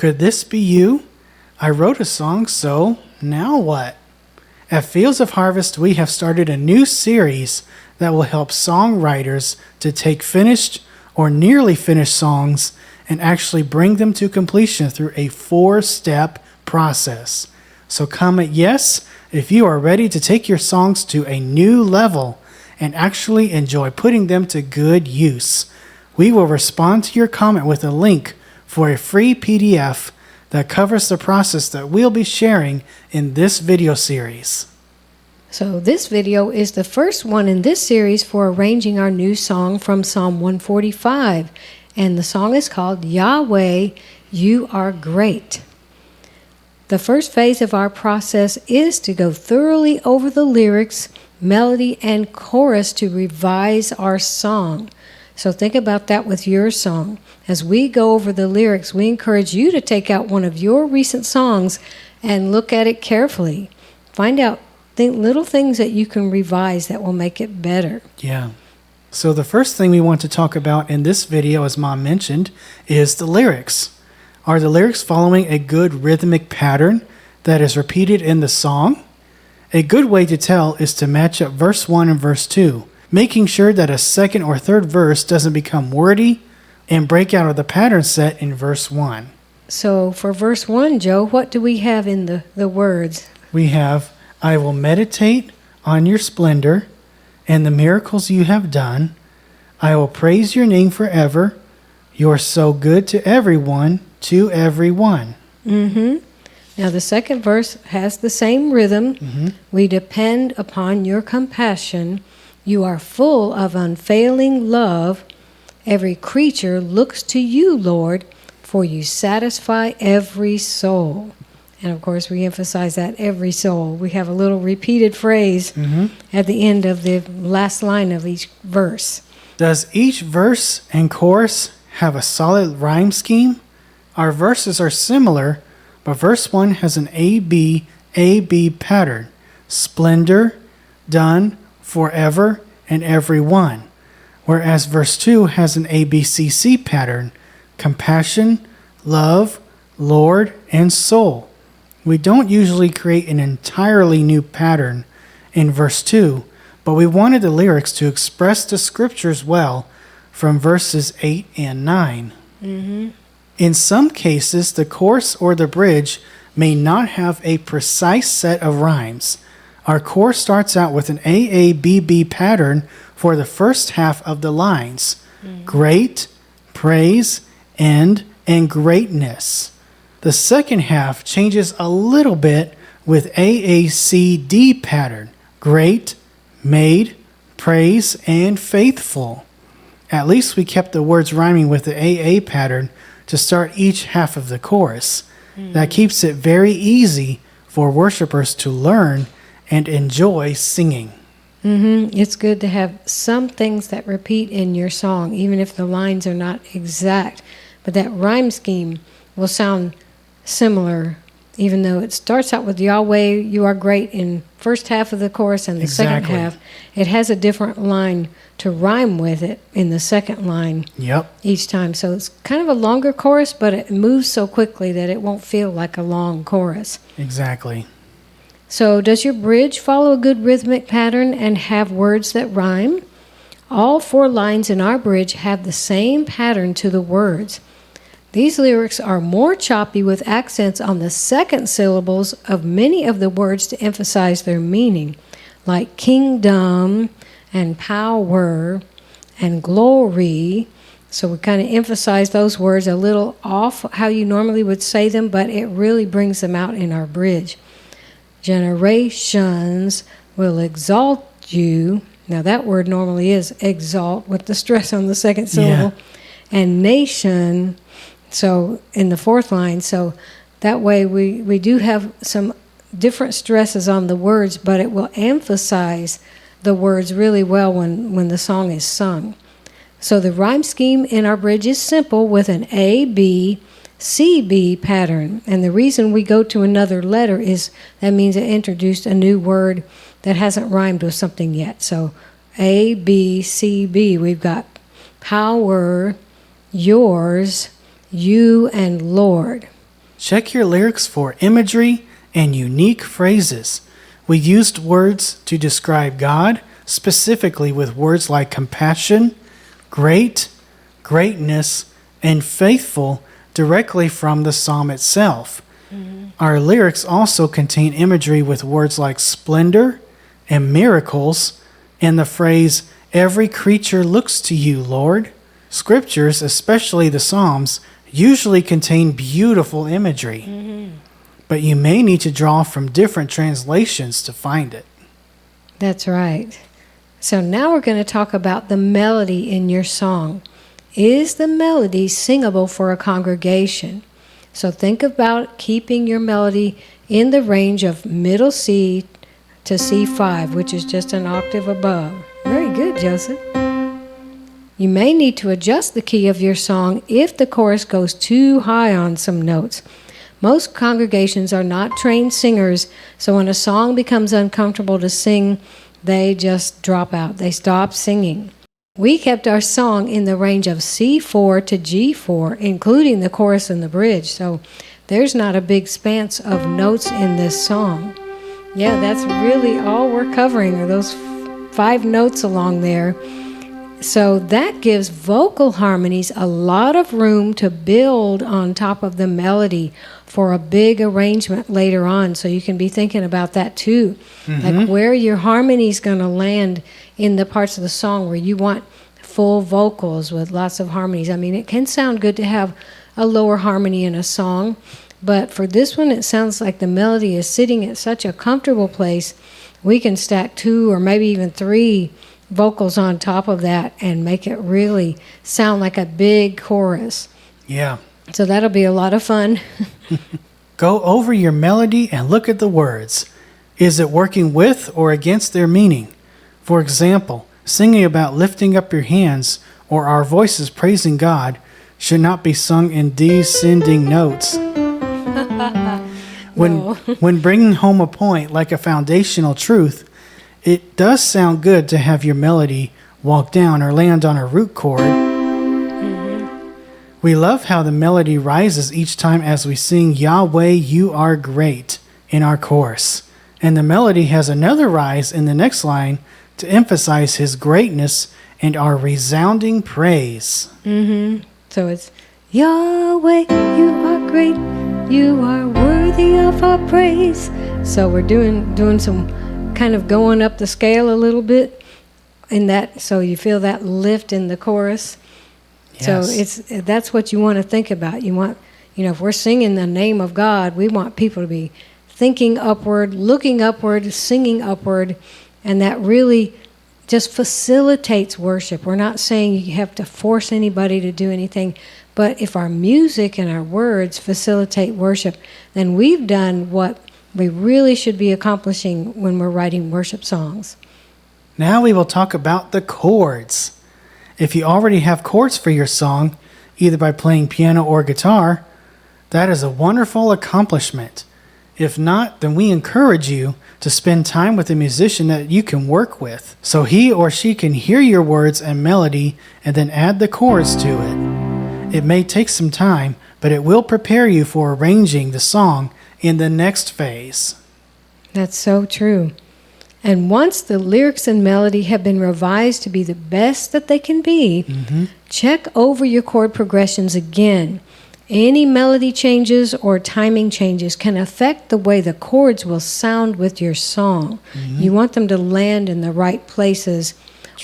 Could this be you? I wrote a song, so now what? At Fields of Harvest, we have started a new series that will help songwriters to take finished or nearly finished songs and actually bring them to completion through a 4-step process. So comment yes if you are ready to take your songs to a new level and actually enjoy putting them to good use. We will respond to your comment with a link for a free PDF that covers the process that we'll be sharing in this video series. So this video is the first one in this series for arranging our new song from Psalm 145. And the song is called Yahweh, You Are Great. The first phase of our process is to go thoroughly over the lyrics, melody, and chorus to revise our song. So think about that with your song. As we go over the lyrics, we encourage you to take out one of your recent songs and look at it carefully. Find out little things that you can revise that will make it better. Yeah. So the first thing we want to talk about in this video, as Mom mentioned, is the lyrics. Are the lyrics following a good rhythmic pattern that is repeated in the song? A good way to tell is to match up verse 1 and verse 2, making sure that a second or third verse doesn't become wordy and break out of the pattern set in verse 1. So for verse 1, Joe, what do we have in the words? We have, I will meditate on your splendor and the miracles you have done. I will praise your name forever. You're so good to everyone, to everyone. Now the second verse has the same rhythm. We depend upon your compassion. You are full of unfailing love. Every creature looks to you, Lord, for you satisfy every soul. And of course, we emphasize that every soul. We have a little repeated phrase at the end of the last line of each verse. Does each verse and chorus have a solid rhyme scheme? Our verses are similar, but verse 1 has an A-B, A-B pattern. Splendor, done, forever, and everyone. Whereas verse 2 has an A-B-C-C pattern. Compassion, love, Lord, and soul. We don't usually create an entirely new pattern in verse 2, but we wanted the lyrics to express the scriptures well from verses 8 and 9. In some cases, the chorus or the bridge may not have a precise set of rhymes. Our chorus starts out with an AABB pattern for the first half of the lines. Great, praise, end, and greatness. The second half changes a little bit with AACD pattern. Great, made, praise, and faithful. At least we kept the words rhyming with the AA pattern to start each half of the chorus. That keeps it very easy for worshipers to learn and enjoy singing. It's good to have some things that repeat in your song, even if the lines are not exact. But that rhyme scheme will sound similar, even though it starts out with Yahweh, you are great in first half of the chorus, and the second half, it has a different line to rhyme with it in the second line each time. So it's kind of a longer chorus, but it moves so quickly that it won't feel like a long chorus. Exactly. So does your bridge follow a good rhythmic pattern and have words that rhyme? All 4 lines in our bridge have the same pattern to the words. These lyrics are more choppy with accents on the second syllables of many of the words to emphasize their meaning, like kingdom and power and glory. So we kind of emphasize those words a little off how you normally would say them, but it really brings them out in our bridge. Generations will exalt you. Now that word normally is exalt with the stress on the second syllable. And nation, so in the fourth line. So that way we do have some different stresses on the words, but it will emphasize the words really well when the song is sung. So the rhyme scheme in our bridge is simple with an A, B, C, B pattern. And the reason we go to another letter is that means it introduced a new word that hasn't rhymed with something yet. So A, B, C, B. We've got power, yours, you, and Lord. Check your lyrics for imagery and unique phrases. We used words to describe God, specifically with words like compassion, great, greatness, and faithful directly from the psalm itself. Our lyrics also contain imagery with words like splendor and miracles and the phrase, every creature looks to you, Lord. Scriptures, especially the Psalms, usually contain beautiful imagery, but you may need to draw from different translations to find it. That's right. So now we're going to talk about the melody in your song. Is the melody singable for a congregation? So think about keeping your melody in the range of middle C to C5, which is just an octave above. Very good, Joseph. You may need to adjust the key of your song if the chorus goes too high on some notes. Most congregations are not trained singers, so when a song becomes uncomfortable to sing, they just drop out. They stop singing. We kept our song in the range of C4 to G4, including the chorus and the bridge, so there's not a big span of notes in this song. Yeah, that's really all we're covering are those 5 notes along there. So that gives vocal harmonies a lot of room to build on top of the melody for a big arrangement later on. So you can be thinking about that too. Like where your harmony is going to land in the parts of the song where you want full vocals with lots of harmonies. I mean, it can sound good to have a lower harmony in a song, but for this one, it sounds like the melody is sitting at such a comfortable place. We can stack 2 or maybe even 3 vocals on top of that and make it really sound like a big chorus. Yeah. So that'll be a lot of fun. Go over your melody and look at the words. Is it working with or against their meaning? For example, singing about lifting up your hands or our voices praising God should not be sung in descending notes. When bringing home a point like a foundational truth, it does sound good to have your melody walk down or land on a root chord. We love how the melody rises each time as we sing Yahweh, you are great in our chorus. And the melody has another rise in the next line to emphasize his greatness and our resounding praise. So it's Yahweh, you are great, you are worthy of our praise. So we're doing some kind of going up the scale a little bit in that, so you feel that lift in the chorus. Yes. So that's what you want to think about. You want, if we're singing the name of God, we want people to be thinking upward, looking upward, singing upward, and that really just facilitates worship. We're not saying you have to force anybody to do anything, but if our music and our words facilitate worship, then we've done what we really should be accomplishing when we're writing worship songs. Now we will talk about the chords. If you already have chords for your song, either by playing piano or guitar, that is a wonderful accomplishment. If not, then we encourage you to spend time with a musician that you can work with, so he or she can hear your words and melody and then add the chords to it. It may take some time, but it will prepare you for arranging the song in the next phase. That's so true. And once the lyrics and melody have been revised to be the best that they can be, check over your chord progressions again. Any melody changes or timing changes can affect the way the chords will sound with your song. You want them to land in the right places,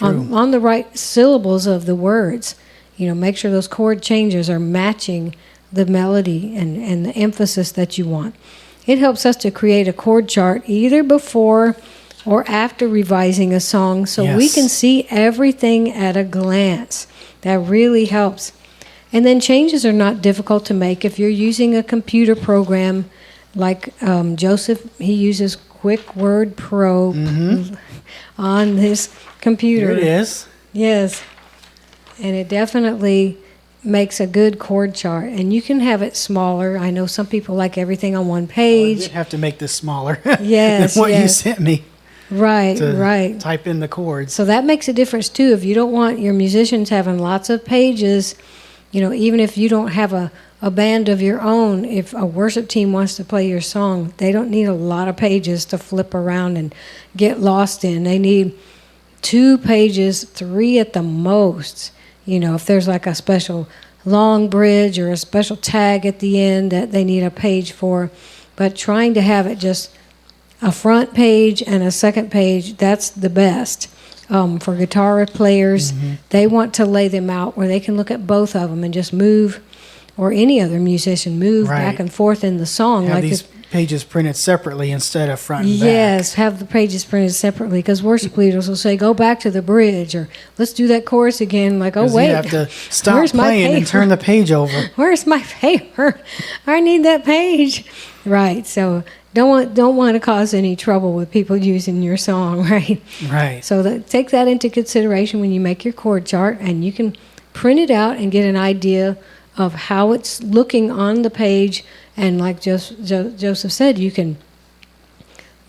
on the right syllables of the words. Make sure those chord changes are matching the melody and the emphasis that you want. It helps us to create a chord chart either before or after revising a song so we can see everything at a glance. That really helps. And then changes are not difficult to make if you're using a computer program like Joseph. He uses Quick Word Pro on his computer. Here it is. Yes. And it definitely makes a good chord chart. And you can have it smaller. I know some people like everything on one page. I did have to make this smaller yes, than what you sent me. Right, to type in the chords. So that makes a difference too. If you don't want your musicians having lots of pages, even if you don't have a a band of your own, if a worship team wants to play your song, they don't need a lot of pages to flip around and get lost in. They need 2 pages, 3 at the most. You know, if there's like a special long bridge or a special tag at the end that they need a page for. But trying to have it just a front page and a second page, that's the best. For guitar players, they want to lay them out where they can look at both of them and just move, or any other musician, move back and forth in the song. Have these pages printed separately instead of front and back. Yes, have the pages printed separately, because worship leaders will say, go back to the bridge, or let's do that chorus again. Like, oh, wait. You have to stop playing and turn the page over. Where's my paper? I need that page. Right, so don't want to cause any trouble with people using your song, right? Right. So take that into consideration when you make your chord chart, and you can print it out and get an idea of how it's looking on the page. And like Joseph said, you can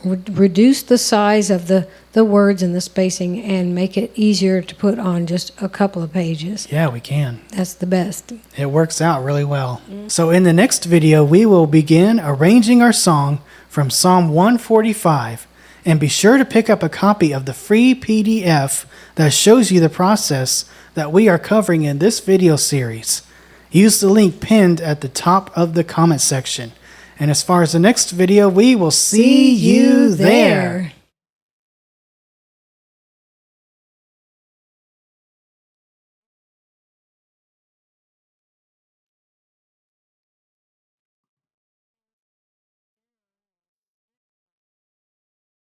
reduce the size of the words and the spacing and make it easier to put on just a couple of pages. Yeah, we can. That's the best. It works out really well. So in the next video, we will begin arranging our song from Psalm 145. And be sure to pick up a copy of the free PDF that shows you the process that we are covering in this video series. Use the link pinned at the top of the comment section. And as far as the next video, we will see you there.